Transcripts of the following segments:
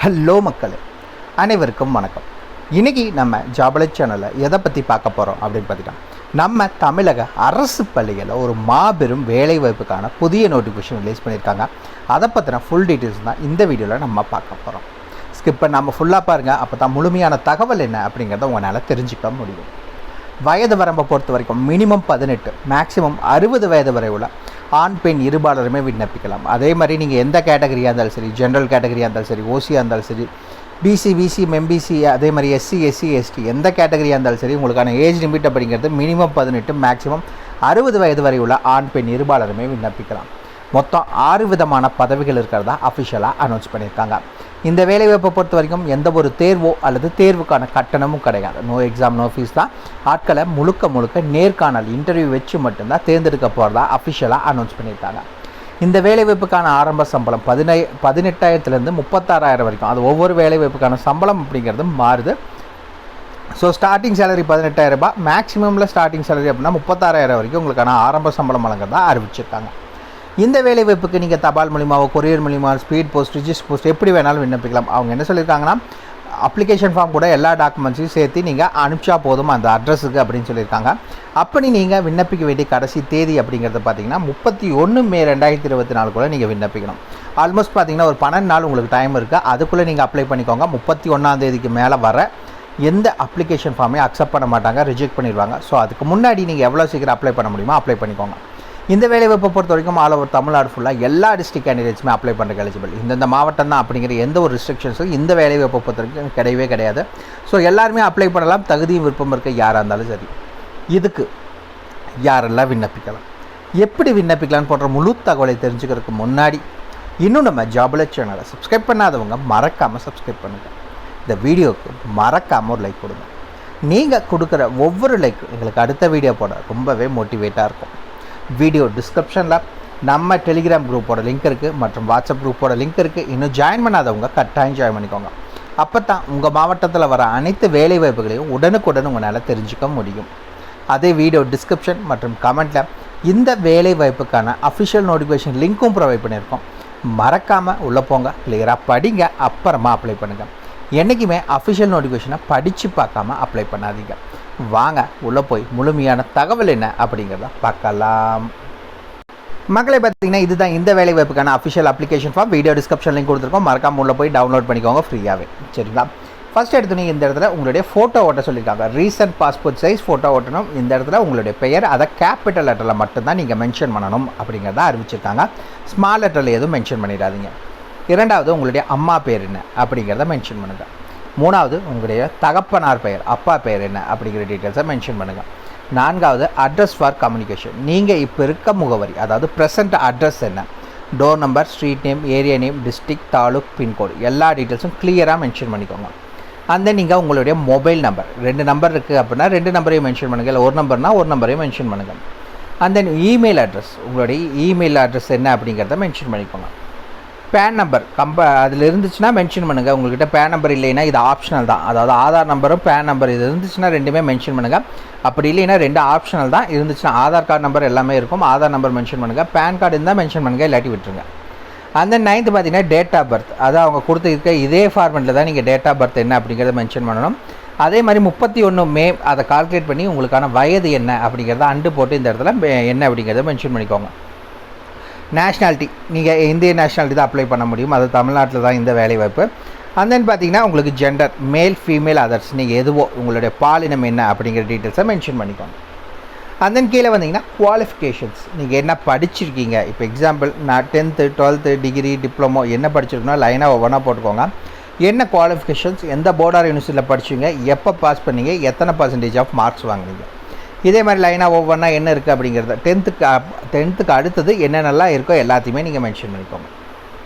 Hello மக்களே, அனைவருக்கும் வணக்கம். இன்றைக்கி நம்ம ஜாபலை சேனலில் எதை பற்றி பார்க்க போகிறோம் அப்படின்னு பார்த்துட்டோம். நம்ம தமிழக அரசு பள்ளிகளில் ஒரு மாபெரும் வேலைவாய்ப்புக்கான புதிய நோட்டிஃபிகேஷன் ரிலீஸ் பண்ணியிருக்காங்க. அதை பற்றின ஃபுல் டீட்டெயில்ஸ் தான் இந்த வீடியோவில் நம்ம பார்க்க போகிறோம். ஸ்கிப் பண்ணாமல் ஃபுல்லாக பாருங்கள், அப்போ தான் முழுமையான தகவல் என்ன அப்படிங்கிறத உங்களால் தெரிஞ்சுக்க முடியும். வயது வரம்பை பொறுத்த வரைக்கும் மினிமம் 18, மேக்ஸிமம் 60 வயது வரை உள்ள ஆண் பெண் இருபாலருமே விண்ணப்பிக்கலாம். அதே மாதிரி நீங்கள் எந்த கேட்டகரியாக இருந்தாலும் சரி, ஜென்ரல் கேட்டகரியாக இருந்தாலும் சரி, ஓசியாக இருந்தாலும் சரி, பிசி, எம்பிசி, அதே மாதிரி எஸ்சி, எஸ்டி எந்த கேட்டகரியாக இருந்தாலும் சரி, உங்களுக்கான ஏஜ் லிமிட் அப்படிங்கிறது மினிமம் 18, மேக்ஸிமம் 60 வயது வரை உள்ள ஆண் பெண் இருபாலருமே விண்ணப்பிக்கலாம். மொத்தம் 6 விதமான பதவிகள் இருக்கிறதா அஃபிஷியலாக அனௌன்ஸ் பண்ணியிருக்காங்க. இந்த வேலைவாய்ப்பை பொறுத்த வரைக்கும் எந்த ஒரு தேர்வோ அல்லது தேர்வுக்கான கட்டணமும் கிடையாது. நோ எக்ஸாம், நோ ஃபீஸ் தான். ஆட்களை முழுக்க நேர்காணல் இன்டர்வியூ வச்சு மட்டும்தான் தேர்ந்தெடுக்க போகிறதா அஃபிஷியலாக அனௌன்ஸ் பண்ணியிருக்காங்க. இந்த வேலைவாய்ப்புக்கான ஆரம்ப சம்பளம் 18,000 36,000 வரைக்கும். அது ஒவ்வொரு வேலைவாய்ப்புக்கான சம்பளம் அப்படிங்கிறது மாறுது. ஸோ ஸ்டார்டிங் சேலரி 18,000 ரூபாய், மேக்ஸிமமில் ஸ்டார்டிங் சேலரி அப்படின்னா 36,000 வரைக்கும் உங்களுக்கான ஆரம்ப சம்பளம் வழங்குறதா அறிவிச்சிருக்காங்க. இந்த வேலைவாய்ப்புக்கு நீங்கள் தபால் மூலியமாக, கொரியர் மூலியமாக, ஸ்பீட் போஸ்ட், ரிஜிஸ்டர் போஸ்ட் எப்படி வேணாலும் விண்ணப்பிக்கலாம். அவங்க என்ன சொல்லியிருக்காங்கன்னா, அப்ளிகேஷன் ஃபார்ம் கூட எல்லா டாக்குமெண்ட்ஸையும் சேர்த்து நீங்கள் அனுப்பிச்சா போதும் அந்த அட்ரஸுக்கு அப்படின்னு சொல்லியிருக்காங்க. அப்படி நீங்கள் விண்ணப்பிக்க வேண்டிய கடைசி தேதி அப்படிங்கிறது பார்த்தீங்கன்னா 31 மே 2024 கூட நீங்கள் விண்ணப்பிக்கணும். ஆல்மோஸ்ட் பார்த்தீங்கன்னா ஒரு 12 நாள் உங்களுக்கு டைம் இருக்குது. அதுக்குள்ளே நீங்கள் அப்ளை பண்ணிக்கோங்க. 31ஆம் தேதிக்கு மேலே வர எந்த அப்ளிகேஷன் ஃபார்மே அக்செப்ட் பண்ண மாட்டாங்க, ரிஜெக்ட் பண்ணிடுவாங்க. ஸோ அதுக்கு முன்னாடி நீங்கள் எவ்வளோ சீக்கிரம் அப்ளை பண்ண முடியுமோ அப்ளை பண்ணிக்கோங்க. இந்த வேலைவாய்ப்பை பொறுத்த வரைக்கும் ஆல் ஓவர் தமிழ்நாடு ஃபுல்லாக எல்லா டிஸ்ட்ரிக்ட் கேண்டிடேட்ஸுமே அப்ளை பண்ணுறதுக்கு எலிஜிபிள். இந்த மாவட்டம் தான் அப்படிங்கிற எந்த ஒரு ரெஸ்ட்ரிக்ஷன்ஸும் இந்த வேலைவாய்ப்பை பொறுத்த வரைக்கும் கிடையவே கிடையாது. ஸோ எல்லாருமே அப்ளை பண்ணலாம். தகுதியும் விருப்பம் இருக்க யாராக இருந்தாலும் சரி. இதுக்கு யாரெல்லாம் விண்ணப்பிக்கலாம், எப்படி விண்ணப்பிக்கலான்னு போன்ற முழு தகவலை தெரிஞ்சுக்கிறதுக்கு முன்னாடி இன்னும் நம்ம ஜாபலை சேனலை சப்ஸ்கிரைப் பண்ணாதவங்க மறக்காமல் சப்ஸ்கிரைப் பண்ணுங்கள். இந்த வீடியோவுக்கு மறக்காமல் ஒரு லைக் கொடுங்க. நீங்கள் கொடுக்குற ஒவ்வொரு லைக் எங்களுக்கு அடுத்த வீடியோ போட ரொம்பவே மோட்டிவேட்டாக இருக்கும். வீடியோ டிஸ்கிரிப்ஷனில் நம்ம டெலிகிராம் குரூப்போட லிங்க் இருக்குது மற்றும் வாட்ஸ்அப் குரூப்போட லிங்க் இருக்குது. இன்னும் ஜாயின் பண்ணாதவங்க கட்டாயம் ஜாயின் பண்ணிக்கோங்க. அப்போ தான் உங்கள் மாவட்டத்தில் வர அனைத்து வேலைவாய்ப்புகளையும் உடனுக்குடன் உங்களால் தெரிஞ்சுக்க முடியும். அதே வீடியோ டிஸ்கிரிப்ஷன் மற்றும் கமெண்ட்டில் இந்த வேலைவாய்ப்புக்கான அஃபிஷியல் நோட்டிஃபிகேஷன் லிங்க்கும் ப்ரொவைட் பண்ணியிருக்கோம். மறக்காமல் உள்ளே போங்க, கிளியராக படிங்க, அப்புறமா அப்ளை பண்ணுங்கள். என்றைக்குமே அஃபிஷியல் நோட்டிஃபிகேஷனை படித்து பார்க்காம அப்ளை பண்ணாதீங்க. வாங்க உள்ளே போய் முழுமையான தகவல் என்ன அப்படிங்கிறத பார்க்கலாம். மக்களை பார்த்தீங்கன்னா இதுதான் இந்த வேலைவாய்ப்புக்கான official application form. Video description link கொடுத்துருக்கோம். மறக்காம உள்ளே போய் டவுன்லோட் பண்ணிக்கோங்க ஃப்ரீயாகவே. சரிங்களா? ஃபஸ்ட் எடுத்தோன்னே இந்த இடத்துல உங்களுடைய ஃபோட்டோ ஓட்ட சொல்லியிருக்காங்க. ரீசன்ட் பாஸ்போர்ட் சைஸ் ஃபோட்டோ ஓட்டணும். இந்த இடத்துல உங்களுடைய பெயர் அதை கேபிட்டல் லெட்டரில் மட்டும்தான் நீங்கள் மென்ஷன் பண்ணணும் அப்படிங்கிறத அறிவிச்சிருக்காங்க. ஸ்மால் லெட்டரில் எதுவும் மென்ஷன் பண்ணிடாதீங்க. இரண்டாவது, உங்களுடைய அம்மா பேர் என்ன அப்படிங்கிறத மென்ஷன் பண்ணுங்கள். மூணாவது, உங்களுடைய தகப்பனார் பெயர், அப்பா பெயர் என்ன அப்படிங்கிற டீட்டெயில்ஸை மென்ஷன் பண்ணுங்கள். நான்காவது, அட்ரஸ் ஃபார் கம்யூனிகேஷன். நீங்கள் இப்போ இருக்க முகவரி, அதாவது ப்ரெசண்ட் அட்ரஸ் என்ன, door number, street name, area name, district, taluk, pincode எல்லா டீட்டெயில்ஸும் கிளியராக மென்ஷன் பண்ணிக்கோங்க. அந்த நீங்கள் உங்களுடைய மொபைல் நம்பர், 2 நம்பர் இருக்குது அப்படின்னா 2 நம்பரையும் மென்ஷன் பண்ணுங்கள். இல்லை 1 நம்பர்னால் 1 நம்பரையும் மென்ஷன் பண்ணுங்கள். அண்ட் தென் இமெயில் அட்ரஸ், உங்களுடைய இமெயில் அட்ரஸ் என்ன அப்படிங்கிறத மென்ஷன் பண்ணிக்கோங்க. பேன் நம்பர் அதில் இருந்துச்சுன்னா மென்ஷன் பண்ணுங்கள். உங்கள்கிட்ட பேன் நம்பர் இல்லைன்னா இது ஆப்ஷனல் தான். அதாவது ஆதார் நம்பரும் பேன் நம்பர் இது இருந்துச்சுன்னா ரெண்டுமே மென்ஷன் பண்ணுங்கள். அப்படி இல்லைன்னா 2 ஆப்ஷனல் தான். இருந்துச்சுன்னா ஆதார் கார்டு நம்பர் எல்லாமே இருக்கும். ஆதார் நம்பர் மென்ஷன் பண்ணுங்கள். பேன் கார்டு இருந்தால் மென்ஷன் பண்ணுங்கள், இல்லாட்டி விட்டுருங்க. அந்த 9th பார்த்தீங்கன்னா டேட் ஆஃப் பர்த். அதாவது அவங்க கொடுத்துருக்க இதே ஃபார்மெட்டில் தான் நீங்கள் டேட் ஆஃப் பர்த் என்ன அப்படிங்கிறத மென்ஷன் பண்ணணும். அதே மாதிரி 31 மே அதை கால்குலேட் பண்ணி உங்களுக்கான வயது என்ன அப்படிங்கிறத அண்டு போட்டு இந்த இடத்துல என்ன அப்படிங்கிறத மென்ஷன் பண்ணிக்கோங்க. நேஷ்னாலிட்டி, நீங்கள் இந்திய நேஷ்னாலிட்டி தான் அப்ளை பண்ண முடியும். அது தமிழ்நாட்டில் தான் இந்த வேலைவாய்ப்பு. அண்ட் தென் பார்த்தீங்கன்னா உங்களுக்கு ஜெண்டர், மேல், ஃபீமேல், அதர்ஸ், நீங்கள் எதுவோ உங்களுடைய பாலினம் என்ன அப்படிங்கிற டீட்டெயில்ஸை மென்ஷன் பண்ணிக்கோங்க. அண்ட் தென் கீழே வந்தீங்கன்னா குவாலிஃபிகேஷன்ஸ், நீங்கள் என்ன படிச்சிருக்கீங்க. இப்போ எக்ஸாம்பிள் நான் 10th, 12th, டிகிரி, டிப்ளமோ என்ன படிச்சிருக்கணும் லைனாக ஒவ்வொன்றா போட்டுக்கோங்க. என்ன குவாலிஃபிகேஷன்ஸ், எந்த போர்டார் யூனிவர்சிட்டியில் படிச்சிங்க, எப்போ பாஸ் பண்ணீங்க, எத்தனை % ஆஃப் மார்க்ஸ் வாங்குனீங்க. இதே மாதிரி லைனாக ஒவ்வொன்றா என்ன இருக்குது அப்படிங்கிறத 10th அடுத்தது என்னென்னலாம் இருக்கோ எல்லாத்தையுமே நீங்கள் மென்ஷன் பண்ணிக்கோங்க.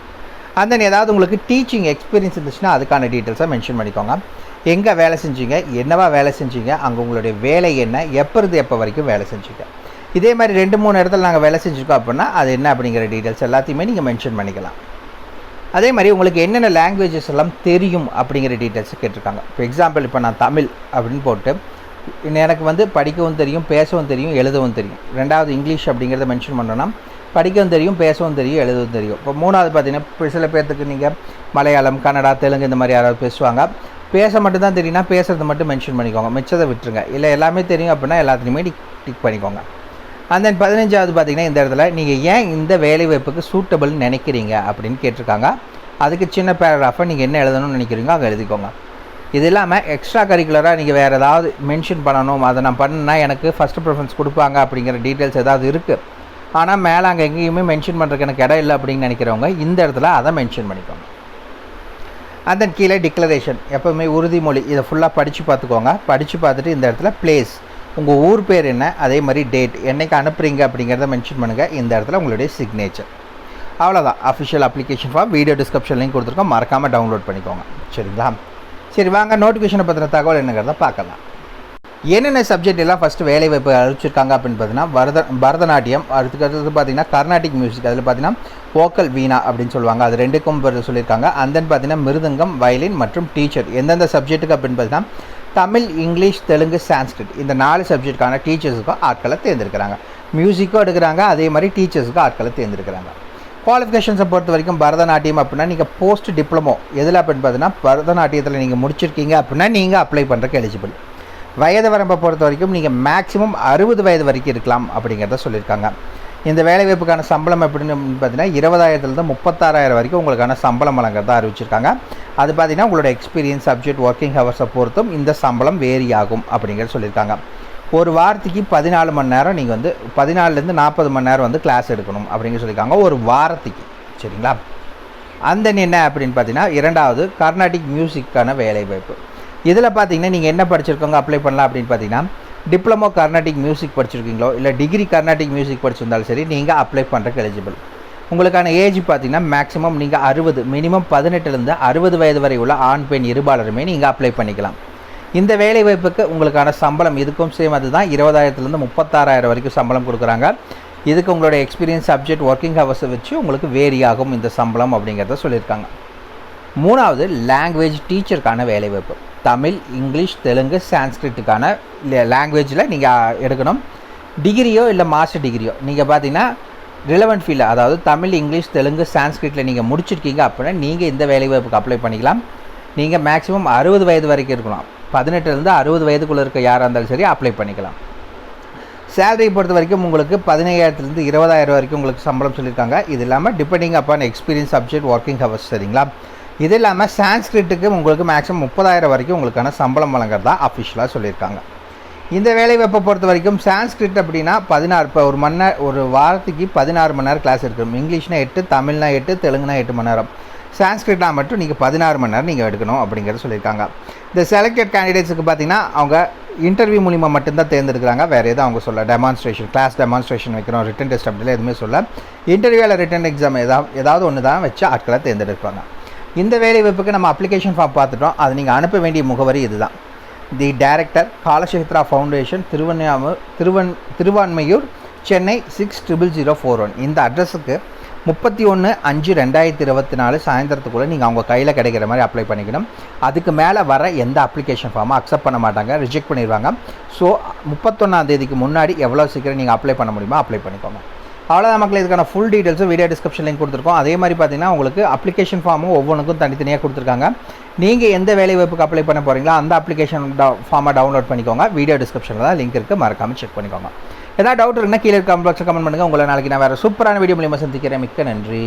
அண்ட் தென் ஏதாவது உங்களுக்கு டீச்சிங் எக்ஸ்பீரியன்ஸ் இருந்துச்சுன்னா அதுக்கான டீட்டெயில்ஸை மென்ஷன் பண்ணிக்கோங்க. எங்கே வேலை செஞ்சீங்க, என்னவா வேலை செஞ்சீங்க, அங்கே உங்களுடைய வேலை என்ன, எப்போ இருந்து எப்போ வரைக்கும் வேலை செஞ்சீங்க. இதே மாதிரி 2-3 இடத்துல நாங்கள் வேலை செஞ்சுருக்கோம் அப்படின்னா அது என்ன அப்படிங்கிற டீட்டெயில்ஸ் எல்லாத்தையுமே நீங்கள் மென்ஷன் பண்ணிக்கலாம். அதே மாதிரி உங்களுக்கு என்னென்ன லாங்குவேஜஸ் எல்லாம் தெரியும் அப்படிங்கிற டீட்டெயில்ஸை கேட்டிருக்காங்க. இப்போ எக்ஸாம்பிள் இப்போ நான் தமிழ் அப்படின்னு போட்டு எனக்கு படிக்கவும் தெரியும், பேசவும் தெரியும், எழுதவும் தெரியும். ரெண்டாவது இங்கிலீஷ் அப்படிங்கிறத மென்ஷன் பண்ணோன்னா படிக்கவும் தெரியும், பேசவும் தெரியும், எழுதவும் தெரியும். இப்போ 3வது பார்த்தீங்கன்னா சில பேர்த்துக்கு நீங்கள் மலையாளம், கன்னடா, தெலுங்கு இந்த மாதிரி யாராவது பேசுவாங்க. பேச மட்டும் தான் தெரியும்னா பேசுகிறது மட்டும் மென்ஷன் பண்ணிக்கோங்க, மிச்சத்தை விட்டுருங்க. இல்லை எல்லாமே தெரியும் அப்படின்னா எல்லாத்துலேயுமே டிக் பண்ணிக்கோங்க. அண்ட் தென் 15வது பார்த்தீங்கன்னா இந்த இடத்துல நீங்கள் ஏன் இந்த வேலை வாய்ப்புக்கு சூட்டபிள்னு நினைக்கிறீங்க அப்படின்னு கேட்டிருக்காங்க. அதுக்கு சின்ன பேராகிராஃபை நீங்கள் என்ன எழுதணும்னு நினைக்கிறீங்க அங்கே எழுதிக்கோங்க. இது இல்லாமல் எக்ஸ்ட்ரா கரிக்குலராக நீங்கள் வேறு ஏதாவது மென்ஷன் பண்ணணும், அதை நான் பண்ணா எனக்கு ஃபஸ்ட்டு ப்ரிஃபரன்ஸ் கொடுப்பாங்க அப்படிங்கிற டீட்டெயில்ஸ் ஏதாவது இருக்குது, ஆனால் மேலே அங்கே எங்கேயுமே மென்ஷன் பண்ணுறதுக்கு எனக்கு இடம் இல்லை அப்படின்னு நினைக்கிறவங்க இந்த இடத்துல அதை மென்ஷன் பண்ணிக்கோங்க. அதன் கீழே டிக்ளரேஷன், எப்போவுமே உறுதிமொழி, இதை ஃபுல்லாக படித்து பார்த்துக்கோங்க. படித்து பார்த்துட்டு இந்த இடத்துல பிளேஸ், உங்கள் ஊர் பேர் என்ன, அதே மாதிரி டேட், என்றைக்கு அனுப்புகிறீங்க அப்படிங்கிறத மென்ஷன் பண்ணுங்கள். இந்த இடத்துல உங்களுடைய சிக்னேச்சர். அவ்வளோதான். Official application form video description link கொடுத்துருக்கோம், மறக்காமல் டவுன்லோட் பண்ணிக்கோங்க. சரிங்களா? சரி, வாங்க நோட்டிஃபிகேஷனை பற்றின தகவல் என்னங்கிறத பார்க்கலாம். என்னென்ன சப்ஜெக்ட் எல்லாம் ஃபஸ்ட்டு வேலை வாய்ப்பு அறிவிச்சிருக்காங்க அப்படின்னு பார்த்தீங்கன்னா பரதநாட்டியம், அடுத்தது பார்த்தீங்கன்னா கர்நாடிக் மியூசிக், அதில் பார்த்தீங்கன்னா வோக்கல் வீணா அப்படின்னு சொல்லுவாங்க, அது 2க்கும் சொல்லியிருக்காங்க. அண்ட் தென் பார்த்தீங்கன்னா மிருதங்கம், வயலின் மற்றும் டீச்சர். எந்தெந்த சப்ஜெக்ட்டுக்கு அப்படின்னு பார்த்தீங்கன்னா தமிழ், இங்கிலீஷ், தெலுங்கு, சான்ஸ்கிரிட் இந்த 4 சப்ஜெக்ட்டுக்கான டீச்சர்ஸுக்கும் ஆட்களை தேர்ந்தெடுக்கிறாங்க. மியூசிக்கும் எடுக்கிறாங்க, அதே மாதிரி டீச்சர்ஸுக்கும் ஆட்களை தேர்ந்தெடுக்கிறாங்க. குவாலிஃபிகேஷன்ஸை பொறுத்த வரைக்கும் பரதநாட்டியம் அப்படின்னா நீங்கள் போஸ்ட் டிப்ளமோ எதில் அப்படின்னு பார்த்தீங்கன்னா பரதநாட்டியத்தில் நீங்கள் முடிச்சிருக்கீங்க அப்படின்னா நீங்கள் அப்ளை பண்ணுறதுக்கு எலிஜிபிள். வயது வரம்பை பொறுத்த வரைக்கும் நீங்கள் மேக்ஸிமம் 60 வயது வரைக்கும் இருக்கலாம் அப்படிங்கிறத சொல்லியிருக்காங்க. இந்த வேலைவாய்ப்புக்கான சம்பளம் எப்படின்னு பார்த்தீங்கன்னா 20,000 36,000 வரைக்கும் உங்களுக்கான சம்பளம் வழங்குறதா அறிவிச்சிருக்காங்க. அது பார்த்தீங்கன்னா உங்களோட எக்ஸ்பீரியன்ஸ், சப்ஜெக்ட், ஒர்க்கிங் ஹவர்ஸை பொறுத்தும் இந்த சம்பளம் வேரி ஆகும் அப்படிங்கிறத சொல்லியிருக்காங்க. ஒரு வாரத்துக்கு 14 மணி நேரம் நீங்கள் 14லேருந்து 40 மணி நேரம் கிளாஸ் எடுக்கணும் அப்படிங்கிற சொல்லியிருக்காங்க ஒரு வாரத்துக்கு. சரிங்களா? அந்த என்ன அப்படின்னு பார்த்தீங்கன்னா 2வது கர்நாடிக் மியூசிக்கான வேலைவாய்ப்பு. இதில் பார்த்தீங்கன்னா நீங்கள் என்ன படிச்சிருக்கோங்க அப்ளை பண்ணலாம் அப்படின்னு பார்த்தீங்கன்னா டிப்ளமோ கர்நாடிக் மியூசிக் படிச்சிருக்கீங்களோ இல்லை டிகிரி கர்நாடிக் மியூசிக் படிச்சிருந்தாலும் சரி நீங்கள் அப்ளை பண்ணுறதுக்கு எலிஜிபிள். உங்களுக்கான ஏஜ் பார்த்தீங்கன்னா மேக்ஸிமம் நீங்கள் 60, மினிமம் 18லேருந்து 60 வயது வரை உள்ள ஆண் பெண் இருபாலருமே நீங்கள் அப்ளை பண்ணிக்கலாம். இந்த வேலைவாய்ப்புக்கு உங்களுக்கான சம்பளம் இதுக்கும் சேம் அதுதான், 20,000லேருந்து 36,000 வரைக்கும் சம்பளம் கொடுக்குறாங்க. இதுக்கு உங்களோட எக்ஸ்பீரியன்ஸ், சப்ஜெக்ட், ஒர்க்கிங் ஹவர்ஸை வச்சு உங்களுக்கு வேரி ஆகும் இந்த சம்பளம் அப்படிங்கிறத சொல்லியிருக்காங்க. 3வது லாங்குவேஜ் டீச்சருக்கான வேலைவாய்ப்பு. தமிழ், இங்கிலீஷ், தெலுங்கு, சான்ஸ்கிரிட்டுக்கான லாங்குவேஜில் நீங்கள் எடுக்கணும். டிகிரியோ இல்லை மாஸ்டர் டிகிரியோ நீங்கள் பார்த்தீங்கன்னா ரிலவெண்ட் ஃபீல்டு, அதாவது தமிழ், இங்கிலீஷ், தெலுங்கு, சான்ஸ்கிரிட்டில் நீங்கள் முடிச்சிருக்கீங்க அப்படின்னா நீங்கள் இந்த வேலைவாய்ப்புக்கு அப்ளை பண்ணிக்கலாம். நீங்கள் மேக்ஸிமம் 60 வயது வரைக்கும் இருக்கலாம். 18லேருந்து 60 வயதுக்குள்ளே இருக்க யாராக இருந்தாலும் சரி அப்ளை பண்ணிக்கலாம். சேலரியை பொறுத்த வரைக்கும் உங்களுக்கு 15,000லேருந்து 20,000 வரைக்கும் உங்களுக்கு சம்பளம் சொல்லியிருக்காங்க. இது இல்லாமல் depending upon experience, subject, working hours. சரிங்களா? இது இல்லாமல் சான்ஸ்கிரிட்டுக்கு உங்களுக்கு மேக்ஸிமம் 30,000 வரைக்கும் உங்களுக்கான சம்பளம் வழங்குறதா அஃபிஷியலாக சொல்லியிருக்காங்க. இந்த வேலைவாய்ப்பை பொறுத்த வரைக்கும் சான்ஸ்கிரிட் அப்படின்னா 16, இப்போ ஒரு வாரத்துக்கு 16 மணி நேரம் கிளாஸ் எடுக்கணும். இங்கிலீஷ்னா 8, தமிழ்னா 8, தெலுங்குனா 8 மணி நேரம். சான்ஸ்கிரிட்னா மட்டும் நீங்கள் 16 மணி நேரம் நீங்கள் எடுக்கணும் அப்படிங்கிறத சொல்லியிருக்காங்க. இந்த செலக்டட் கேண்டிடேட்ஸுக்கு பார்த்தீங்கன்னா அவங்க இன்டர்வியூ மூலிமா மட்டும்தான் தேர்ந்தெடுக்கிறாங்க. வேறு எதுவும் அவங்க சொல்ல டெமான்ஸ்ட்ரேஷன், கிளாஸ் டெமான்ஸ்ட்ரேஷன் வைக்கிறோம், ரிட்டன் டெஸ்ட் அப்படிலாம் எதுவுமே சொல்ல. இன்டர்வியூவில் ரிட்டன் எக்ஸாம் ஏதாவது ஒன்று தான் வச்சு ஆட்களை தேர்ந்தெடுப்பாங்க. இந்த வேலைவாய்ப்புக்கு நம்ம அப்ளிகேஷன் ஃபார்ம் பார்த்துட்டோம். அது நீங்கள் அனுப்ப வேண்டிய முகவரி இதுதான். The director, Kalakshetra foundation, Thiruvanmiyur, Chennai 600041. இந்த அட்ரஸுக்கு 31/5/2024 சாயந்தரத்துக்குள்ளே நீங்கள் அவங்க கையில் கிடைக்கிற மாதிரி அப்ளை பண்ணிக்கணும். அதுக்கு மேலே வர எந்த அப்ளிகேஷன் ஃபார்மும் அக்செப்ட் பண்ண மாட்டாங்க, ரிஜெக்ட் பண்ணிடுவாங்க. ஸோ 31ஆம் தேதிக்கு முன்னாடி எவ்வளோ சீக்கிரம் நீங்கள் அப்ளை பண்ண முடியுமோ அப்ளை பண்ணிக்கோங்க. அவ்வளோதான் மக்கள். இதுக்கான ஃபுல் டீட்டெயில்ஸும் வீடியோ டிஸ்கிரிப்ஷன் லிங்க் கொடுத்துருக்கோம். அதே மாதிரி பார்த்தீங்கன்னா உங்களுக்கு அப்ளிகேஷன் ஃபார்மும் ஒவ்வொன்றுக்கும் தனித்தனியாக கொடுத்துருக்காங்க. நீங்கள் எந்த வேலைவாய்ப்புக்கு அப்ளை பண்ண போகிறீங்களோ அந்த அப்ளிகேஷன் ஃபார்மை டவுன்லோட் பண்ணிக்கோங்க. வீடியோ டிஸ்கிரிப்ஷனில் தான் லிங்க் இருக்குது, மறக்காமல் செக் பண்ணிக்கோங்க. ஏதாவது டவுட் இருக்குன்னா கீழே கமெண்ட் பண்ணுங்கள். உங்களை நாளைக்கு நான் வேறு சூப்பரான வீடியோ மூலியமாக சந்திக்கிறேன். மிக்க நன்றி.